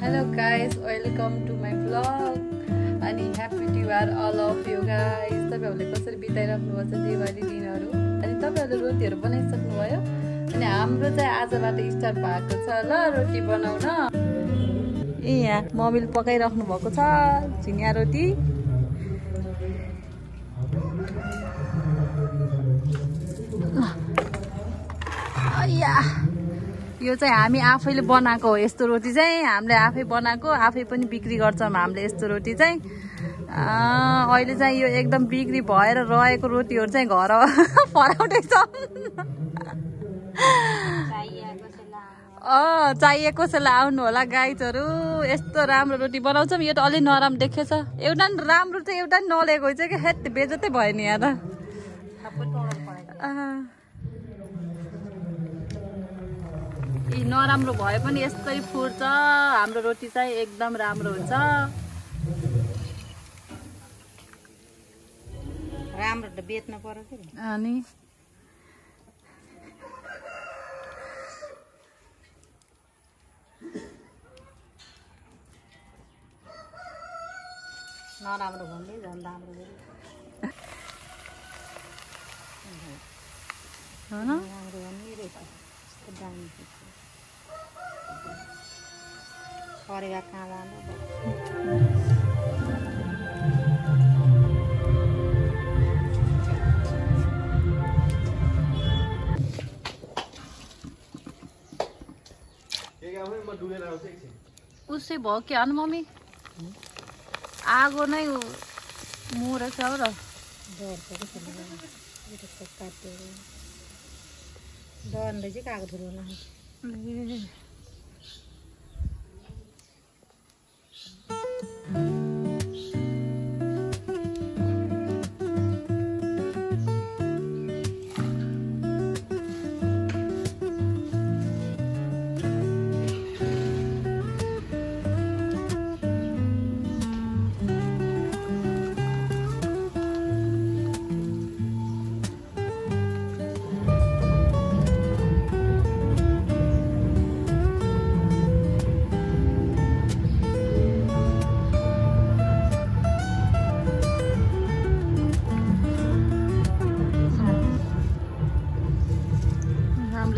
Hello guys, welcome to my vlog अनि happy Diwali all of you guys. तपाईहरुले कसरी बिताइराख्नु भएको छ दिवाली दिनहरु अनि तपाईहरुले रोटीहरु बनाइसक्नु भयो अनि हाम्रो चाहिँ आजबाट स्टार्ट भएको छ ल रोटी बनाउन। ए यहाँ मम्मीले पकाइराख्नु भएको छ झिङ्गा रोटी। अय्या यो चाहिँ हामी आफैले बनाएको हो। यस्तो रोटी चाहिँ हामीले आफै बनाएको, आफै पनि बिक्री गर्छौं हामीले यस्तो रोटी चाहिँ। अहिले चाहिँ यो एकदम बिक्री भएर रहेको रोटीहरु चाहिँ घर फराउँदैछ। चाहिए कसैलाई आउनु होला गाइजहरु। यस्तो राम्रो रोटी बनाउँछौं। यो त अलि नराम्रो देखेछ। एउटा नि राम्रो चाहिँ एउटा नि नलेको हुन्छ कि हेट बेजतै भयो नि यहाँ त। नराम्रो भए पनि यस्तै फुट्छ हाम्रो रोटी चाहिँ एकदम राम्रो हुन्छ। राम्रो त बेच्नु पर्यो के अनि नराम्रो भन्दै झन् राम्रो हो न राम्रो भन्ने रहेछ। यस्तो दामी परेगा कहाँ जानु उसै भयो के अनु मम्मी आगो नै मरेछ हो र डरले चाहिँ कागज धुलो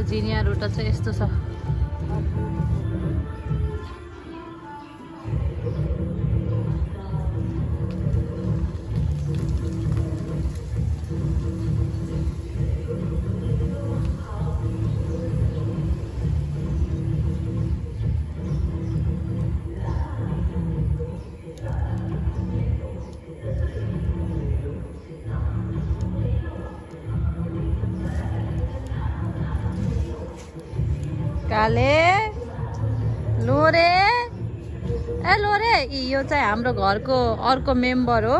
झिनिया रोटा चाहिँ यस्तो छ। काले लोरे ए लोरे यो चाहिँ हाम्रो घरको अर्को मेम्बर हो।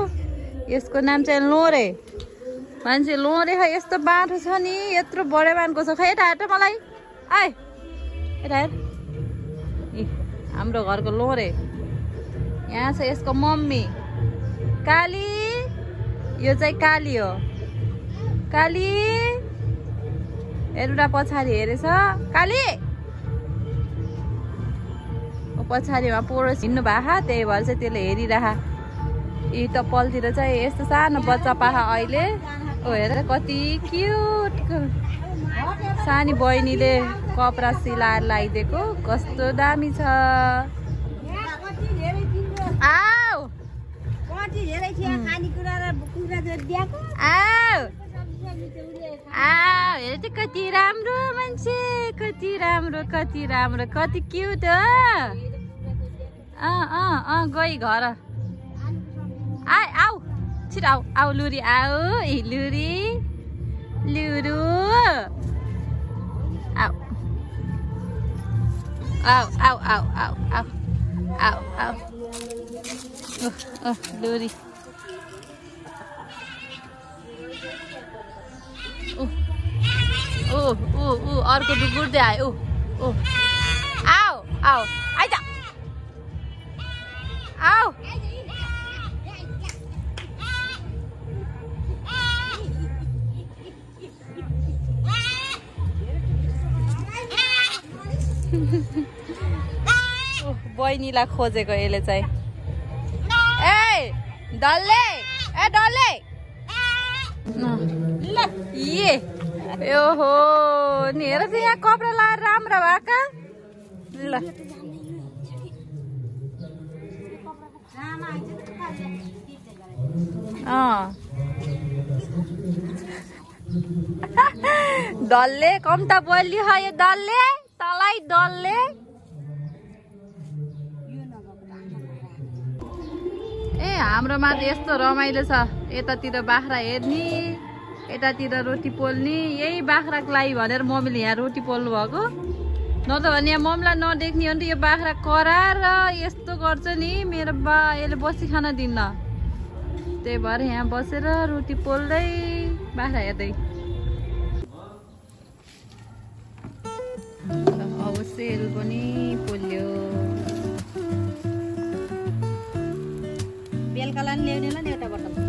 यसको नाम चाहिँ लोरे। मान्छे लोरे खै यस्तो बाटो छ नि यत्रो बडे मानको छ। खै यता हेर मलाई आइ यता हेर हाम्रो घरको लोरे। यहाँ छ यसको मम्मी काली। यो चाहिँ काली हो। काली हेरुडा पछाडि हेरेछ काली पछाडिमा पोरो हिँड्नु भएको त्यही भएर चाहिँ त्यसले हेरिरह। यी त पलतिर चाहिँ यस्तो सानो बच्चा पाहा अहिले। ओ हेर कति क्युट सानी बहिनीले कपडा सिलाएर लगाइदिएको कस्तो दामी छ। आऊ हेर चाहिँ कति राम्रो मान्छे कति राम्रो कति क्युट गई घर आऊ छिटो आऊ लुरी आऊ ए लुरी लुरु आऊ आऊ आऊ आऊ आऊ आऊ आऊ आऊ लुरी अर्को डुगुर्दै आयो। आऊ आऊ आइज आऊ बहिनीलाई खोजेको यसले चाहिँ ए डल्ले ये ओहो नि हेर त यहाँ कपडा लाएर राम्रो भएका ल डल्ले कम त बोलियो यो डल्ले तलाई डल्ले ए हाम्रोमा त यस्तो रमाइलो छ यतातिर बाख्रा हेर्ने यतातिर रोटी पोल्ने यही बाख्राको लागि भनेर मम्मीले यहाँ रोटी पोल्नु भएको न त भने यहाँ मम्मीलाई नदेख्ने भने यो बाख्रा कराएर यस्तो गर्छ नि मेरो बा यसले बसी खान दिन्न त्यही भएर यहाँ बसेर रोटी पोल्दै बाख्रा हेर्दै अब सेल पनि पोल्यो बेलुकालाई ल्याउने ल एउटा बटन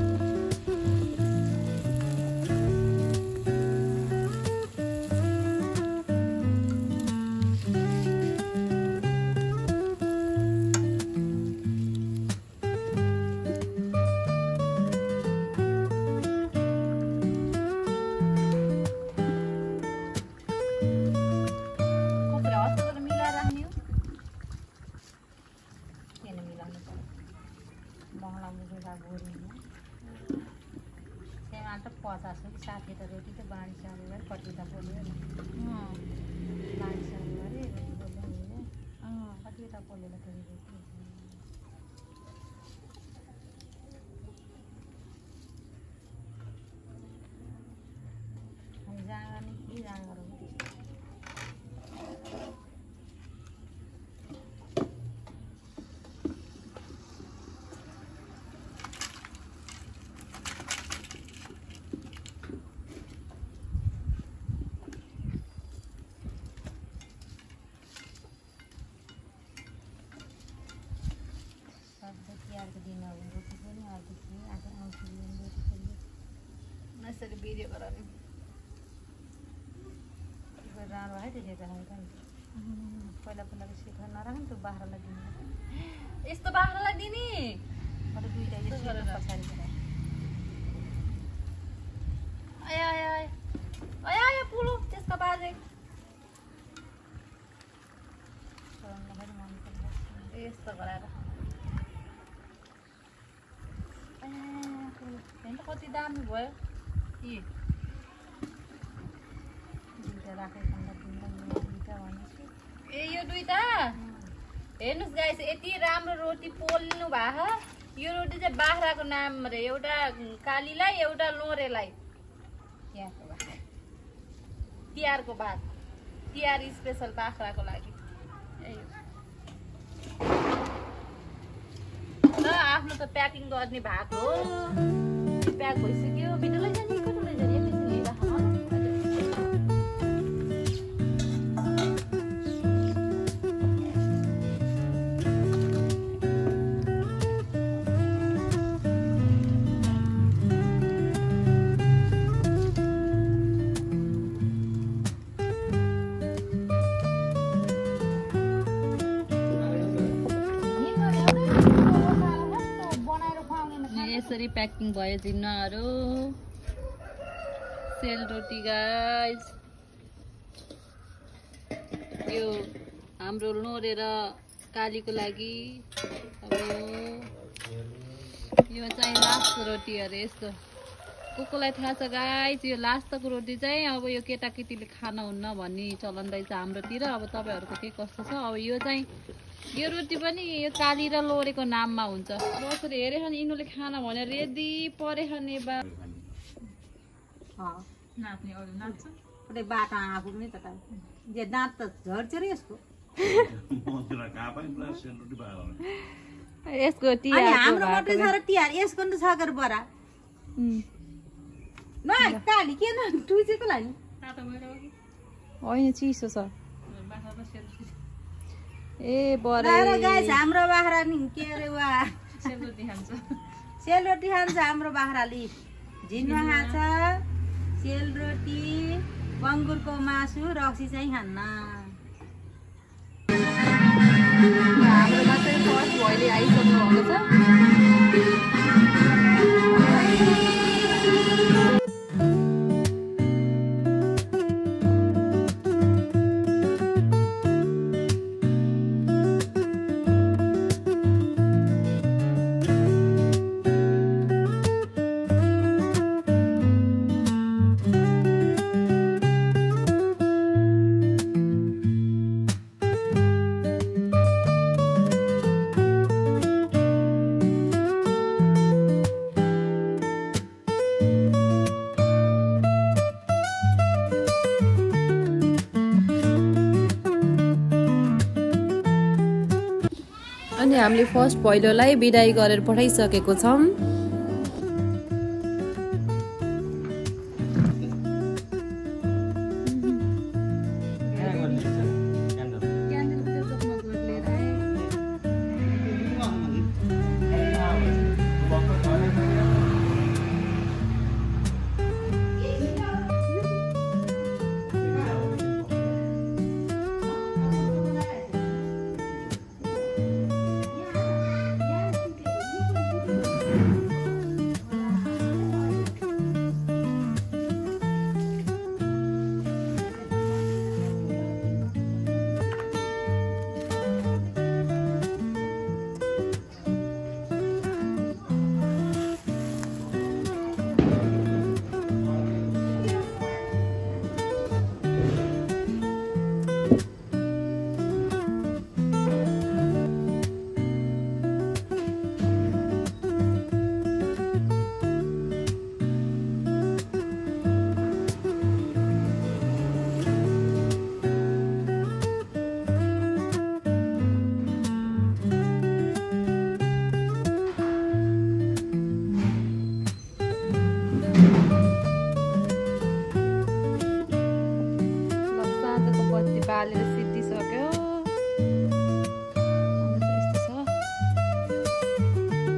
साथी त रोटी त बाँडी सारेर कति त पोल्यो बाँडी सारेर रोटी पोल्यो कति त पोलेर फेरि रोटी जाँगर नि के जाँगर हो यसरी भिडियो गराउने राम्रो है त्यसले पहिला पहिलाको सिक्न नराख्नु त्यो बाख्रालाई दिने यस्तो बाख्रालाई दिने दुईवटा पछाडि आया पुलो त्यसका बाजे यस्तो गराएर कति दामी भयो ए यो दुईटा हेर्नुहोस् गाइस यति राम्रो रोटी पोल्नु भएको यो रोटी चाहिँ बाख्राको नाम रे एउटा कालीलाई एउटा लोरेलाई तिहारको भात तिहार स्पेसल बाख्राको लागि ल आफ्नो त प्याकिङ गर्ने भएको हो प्याक भइसक्यो भिडियो लैजाने कता लैजाने एकैछिन हेरिराख यसरी प्याकिङ भयो जिन्नाहरू सेल रोटी गाइस यो हाम्रो लोरेर कालीको लागि अब यो चाहिँ लास्ट रोटी अरे यस्तो कोलाई थाहा छ गाइस यो लास्टको रोटी चाहिँ अब यो केटाकेटीले खान हुन्न भन्ने चलन रहेछ हाम्रोतिर अब तपाईँहरूको के कस्तो छ अब यो चाहिँ यो रोटी पनि यो काली र लोरेको नाममा हुन्छ बसेर हेरे नि यिनीहरूले खाना भनेर रेडी परे खाने बा नाच्ने अरू नाच्छ बाटो आपुग्ने त जे दाँत त झर्छ रे यसको यसको तिहार हाम्रो मात्रै छ र तिहार यसको नि त सागर बरा न काली के न टुचेको लागि होइन चिसो छ ए बरा गाइस हाम्रो बाख्रा नि के अरे वा सेलरोटी खान्छ हाम्रो बाख्राले झिन्वा खान्छ सेलरोटी बङ्गुरको मासु रक्सी चाहिँ खान्न हाम्रो अनि हामीले फर्स्ट पहिलोलाई बिदाई गरेर पठाइसकेको छौं। बालेर सिद्धिसक्यो। यस्तो छ।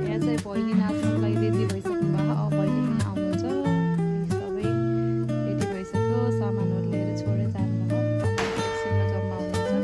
यहाँ चाहिँ भैली नाच्नुको लागि रेडी भइसक्नु भएको। अब भैली पनि आउनुहुन्छ। सबै रेडी भइसक्यो। सामानहरू लिएर छोडेर जानुभयो। एकछिनमा जम्मा हुनुहुन्छ।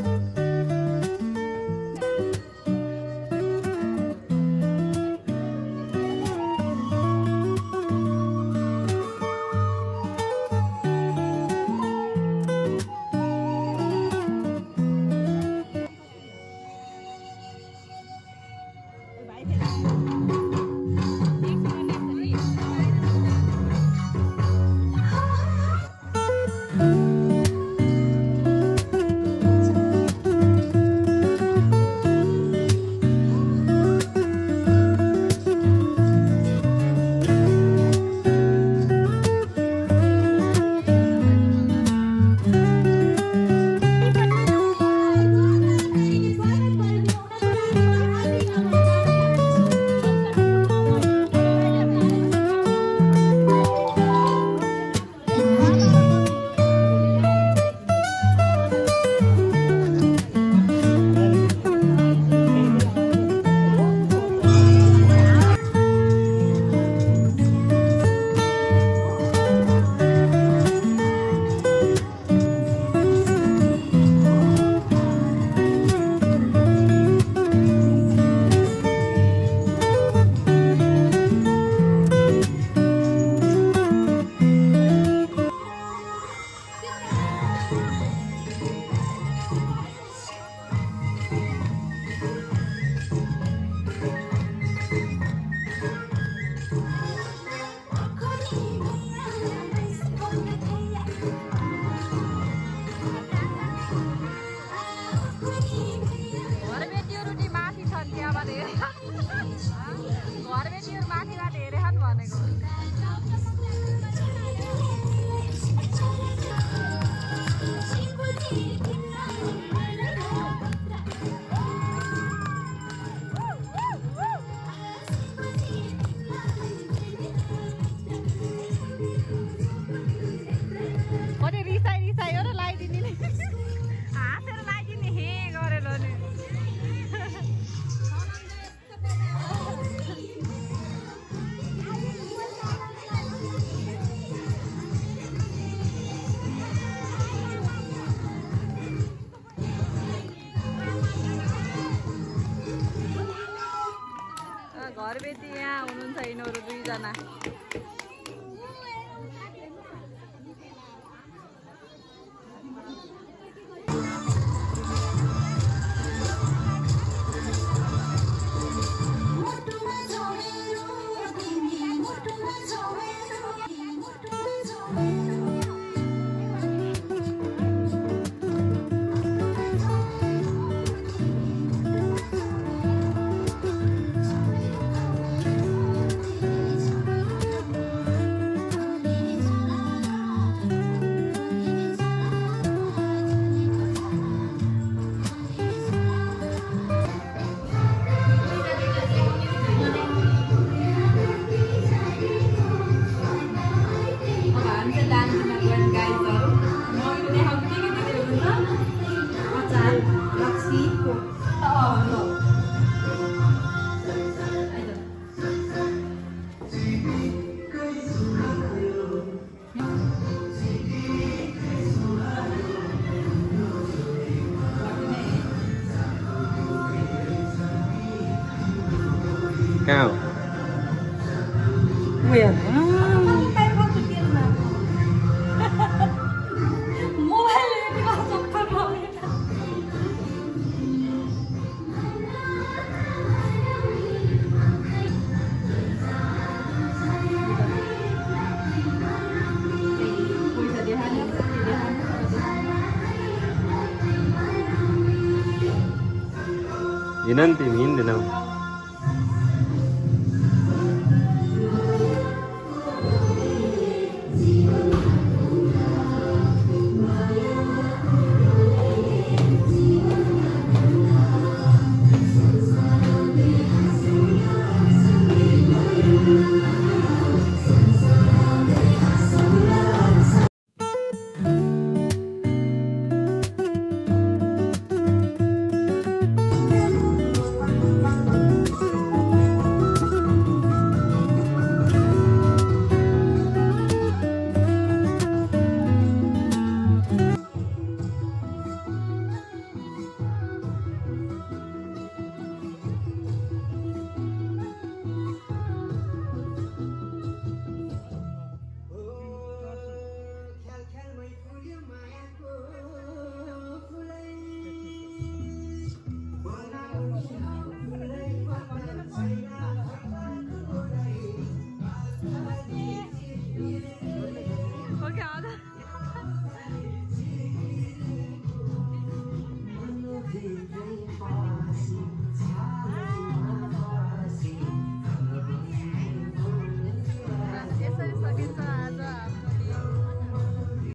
घरबेटी यहाँ हुनुहुन्छ यिनीहरू दुईजना। कहाँ हो उयो हिँड नि तिमी हिँड्दैनौ